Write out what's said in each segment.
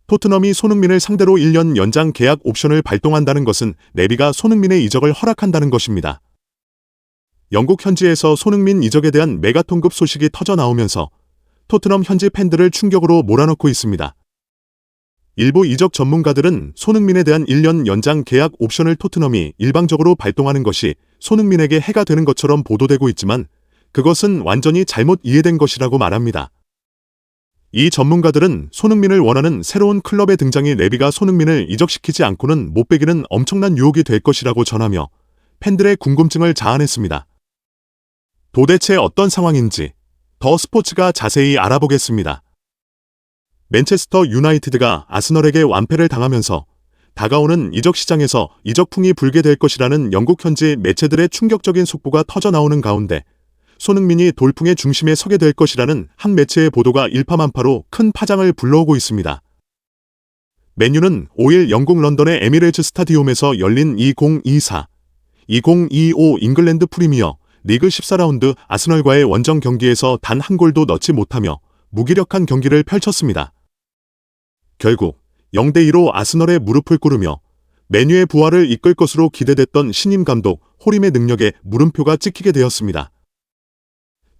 토트넘이 손흥민을 상대로 1년 연장 계약 옵션을 발동한다는 것은 내비가 손흥민의 이적을 허락한다는 것입니다. 영국 현지에서 손흥민 이적에 대한 메가톤급 소식이 터져 나오면서 토트넘 현지 팬들을 충격으로 몰아넣고 있습니다. 일부 이적 전문가들은 손흥민에 대한 1년 연장 계약 옵션을 토트넘이 일방적으로 발동하는 것이 손흥민에게 해가 되는 것처럼 보도되고 있지만 그것은 완전히 잘못 이해된 것이라고 말합니다. 이 전문가들은 손흥민을 원하는 새로운 클럽의 등장이 내비가 손흥민을 이적시키지 않고는 못 빼기는 엄청난 유혹이 될 것이라고 전하며 팬들의 궁금증을 자아냈습니다. 도대체 어떤 상황인지 더 스포츠가 자세히 알아보겠습니다. 맨체스터 유나이티드가 아스널에게 완패를 당하면서 다가오는 이적 시장에서 이적풍이 불게 될 것이라는 영국 현지 매체들의 충격적인 속보가 터져 나오는 가운데 손흥민이 돌풍의 중심에 서게 될 것이라는 한 매체의 보도가 일파만파로 큰 파장을 불러오고 있습니다. 맨유는 5일 영국 런던의 에미레이츠 스타디움에서 열린 2024-2025 잉글랜드 프리미어 리그 14라운드 아스널과의 원정 경기에서 단 한 골도 넣지 못하며 무기력한 경기를 펼쳤습니다. 결국 0대2로 아스널의 무릎을 꿇으며 맨유의 부활을 이끌 것으로 기대됐던 신임 감독 호림의 능력에 물음표가 찍히게 되었습니다.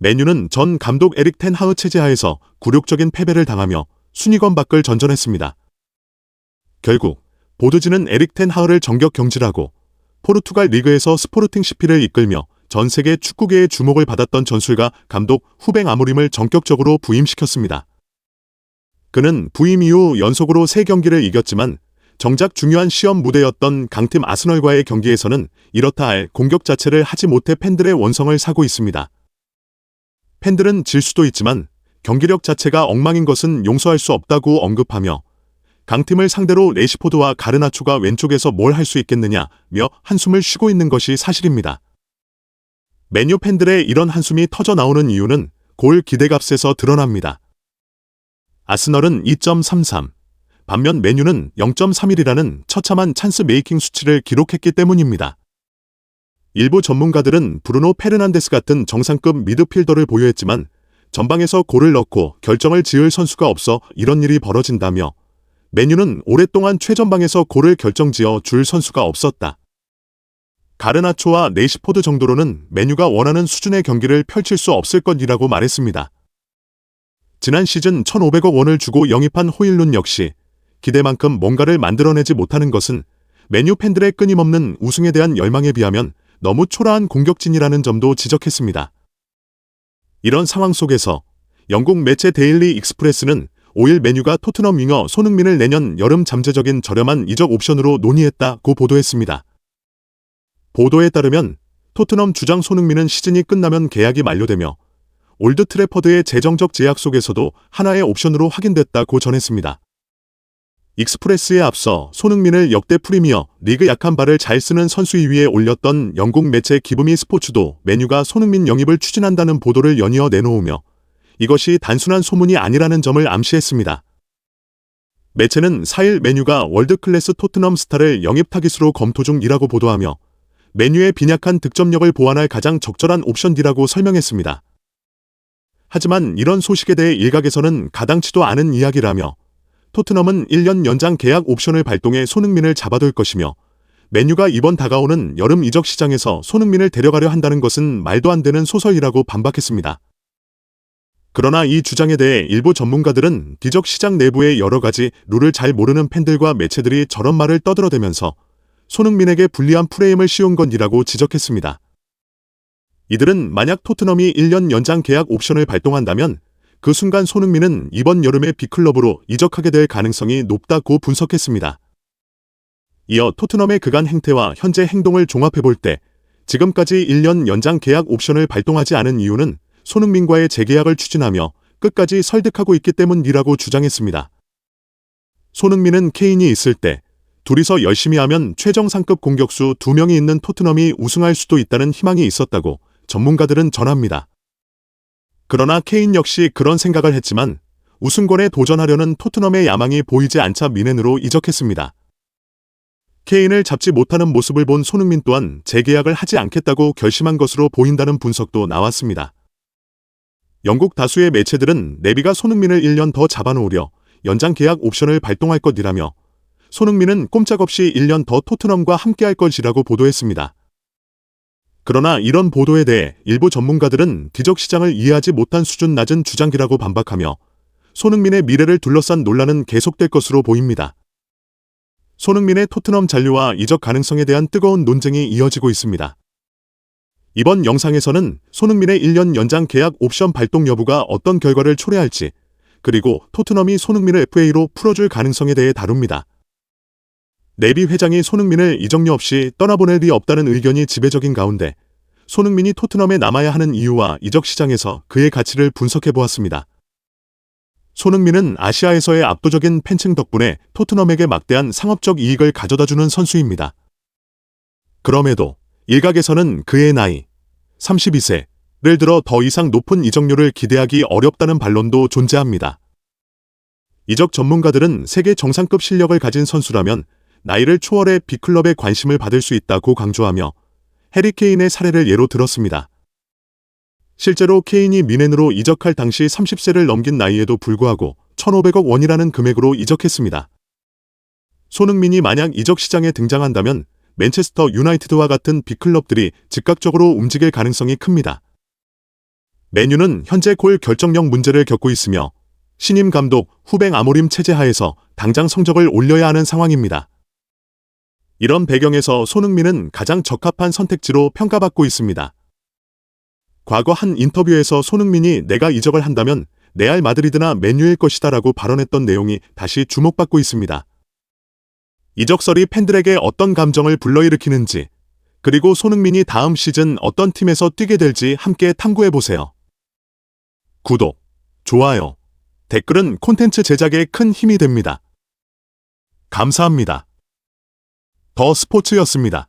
맨유는 전 감독 에릭 텐 하흐 체제 하에서 굴욕적인 패배를 당하며 순위권 밖을 전전했습니다. 결국 보드지는 에릭 텐 하흐를 정격 경질하고 포르투갈 리그에서 스포르팅 CP를 이끌며 전 세계 축구계의 주목을 받았던 전술가 감독 후벤 아모림을 전격적으로 부임시켰습니다. 그는 부임 이후 연속으로 3경기를 이겼지만 정작 중요한 시험 무대였던 강팀 아스널과의 경기에서는 이렇다 할 공격 자체를 하지 못해 팬들의 원성을 사고 있습니다. 팬들은 질 수도 있지만 경기력 자체가 엉망인 것은 용서할 수 없다고 언급하며 강팀을 상대로 레시포드와 가르나초가 왼쪽에서 뭘 할 수 있겠느냐며 한숨을 쉬고 있는 것이 사실입니다. 맨유 팬들의 이런 한숨이 터져 나오는 이유는 골 기대값에서 드러납니다. 아스널은 2.33, 반면 맨유는 0.31이라는 처참한 찬스 메이킹 수치를 기록했기 때문입니다. 일부 전문가들은 브루노 페르난데스 같은 정상급 미드필더를 보유했지만 전방에서 골을 넣고 결정을 지을 선수가 없어 이런 일이 벌어진다며 맨유는 오랫동안 최전방에서 골을 결정지어 줄 선수가 없었다. 가르나초와 레시포드 정도로는 맨유가 원하는 수준의 경기를 펼칠 수 없을 것이라고 말했습니다. 지난 시즌 1,500억 원을 주고 영입한 호일룬 역시 기대만큼 뭔가를 만들어내지 못하는 것은 맨유 팬들의 끊임없는 우승에 대한 열망에 비하면 너무 초라한 공격진이라는 점도 지적했습니다. 이런 상황 속에서 영국 매체 데일리 익스프레스는 5일 맨유가 토트넘 윙어 손흥민을 내년 여름 잠재적인 저렴한 이적 옵션으로 논의했다고 보도했습니다. 보도에 따르면 토트넘 주장 손흥민은 시즌이 끝나면 계약이 만료되며 올드 트래퍼드의 재정적 제약 속에서도 하나의 옵션으로 확인됐다고 전했습니다. 익스프레스에 앞서 손흥민을 역대 프리미어 리그 약한 발을 잘 쓰는 선수 2위에 올렸던 영국 매체 기브미 스포츠도 맨유가 손흥민 영입을 추진한다는 보도를 연이어 내놓으며 이것이 단순한 소문이 아니라는 점을 암시했습니다. 매체는 4일 맨유가 월드클래스 토트넘 스타를 영입 타깃으로 검토 중이라고 보도하며 맨유의 빈약한 득점력을 보완할 가장 적절한 옵션 D라고 설명했습니다. 하지만 이런 소식에 대해 일각에서는 가당치도 않은 이야기라며 토트넘은 1년 연장 계약 옵션을 발동해 손흥민을 잡아둘 것이며 맨유가 이번 다가오는 여름 이적 시장에서 손흥민을 데려가려 한다는 것은 말도 안 되는 소설이라고 반박했습니다. 그러나 이 주장에 대해 일부 전문가들은 비적 시장 내부의 여러 가지 룰을 잘 모르는 팬들과 매체들이 저런 말을 떠들어대면서 손흥민에게 불리한 프레임을 씌운 건이라고 지적했습니다. 이들은 만약 토트넘이 1년 연장 계약 옵션을 발동한다면 그 순간 손흥민은 이번 여름에 B클럽으로 이적하게 될 가능성이 높다고 분석했습니다. 이어 토트넘의 그간 행태와 현재 행동을 종합해볼 때 지금까지 1년 연장 계약 옵션을 발동하지 않은 이유는 손흥민과의 재계약을 추진하며 끝까지 설득하고 있기 때문이라고 주장했습니다. 손흥민은 케인이 있을 때 둘이서 열심히 하면 최정상급 공격수 2명이 있는 토트넘이 우승할 수도 있다는 희망이 있었다고 전문가들은 전합니다. 그러나 케인 역시 그런 생각을 했지만 우승권에 도전하려는 토트넘의 야망이 보이지 않자 미넨으로 이적했습니다. 케인을 잡지 못하는 모습을 본 손흥민 또한 재계약을 하지 않겠다고 결심한 것으로 보인다는 분석도 나왔습니다. 영국 다수의 매체들은 내비가 손흥민을 1년 더 잡아놓으려 연장 계약 옵션을 발동할 것이라며 손흥민은 꼼짝없이 1년 더 토트넘과 함께할 것이라고 보도했습니다. 그러나 이런 보도에 대해 일부 전문가들은 기적 시장을 이해하지 못한 수준 낮은 주장기라고 반박하며 손흥민의 미래를 둘러싼 논란은 계속될 것으로 보입니다. 손흥민의 토트넘 잔류와 이적 가능성에 대한 뜨거운 논쟁이 이어지고 있습니다. 이번 영상에서는 손흥민의 1년 연장 계약 옵션 발동 여부가 어떤 결과를 초래할지, 그리고 토트넘이 손흥민을 FA로 풀어줄 가능성에 대해 다룹니다. 네비 회장이 손흥민을 이적료 없이 떠나보낼 리 없다는 의견이 지배적인 가운데 손흥민이 토트넘에 남아야 하는 이유와 이적 시장에서 그의 가치를 분석해 보았습니다. 손흥민은 아시아에서의 압도적인 팬층 덕분에 토트넘에게 막대한 상업적 이익을 가져다주는 선수입니다. 그럼에도 일각에서는 그의 나이, 32세를 들어 더 이상 높은 이적료를 기대하기 어렵다는 반론도 존재합니다. 이적 전문가들은 세계 정상급 실력을 가진 선수라면 나이를 초월해 빅클럽의 관심을 받을 수 있다고 강조하며 해리 케인의 사례를 예로 들었습니다. 실제로 케인이 뮌헨으로 이적할 당시 30세를 넘긴 나이에도 불구하고 1,500억 원이라는 금액으로 이적했습니다. 손흥민이 만약 이적 시장에 등장한다면 맨체스터 유나이티드와 같은 빅클럽들이 즉각적으로 움직일 가능성이 큽니다. 맨유는 현재 골 결정력 문제를 겪고 있으며 신임 감독 후뱅 아모림 체제 하에서 당장 성적을 올려야 하는 상황입니다. 이런 배경에서 손흥민은 가장 적합한 선택지로 평가받고 있습니다. 과거 한 인터뷰에서 손흥민이 내가 이적을 한다면 레알 마드리드나 맨유일 것이다 라고 발언했던 내용이 다시 주목받고 있습니다. 이적설이 팬들에게 어떤 감정을 불러일으키는지, 그리고 손흥민이 다음 시즌 어떤 팀에서 뛰게 될지 함께 탐구해보세요. 구독, 좋아요, 댓글은 콘텐츠 제작에 큰 힘이 됩니다. 감사합니다. 더 스포츠였습니다.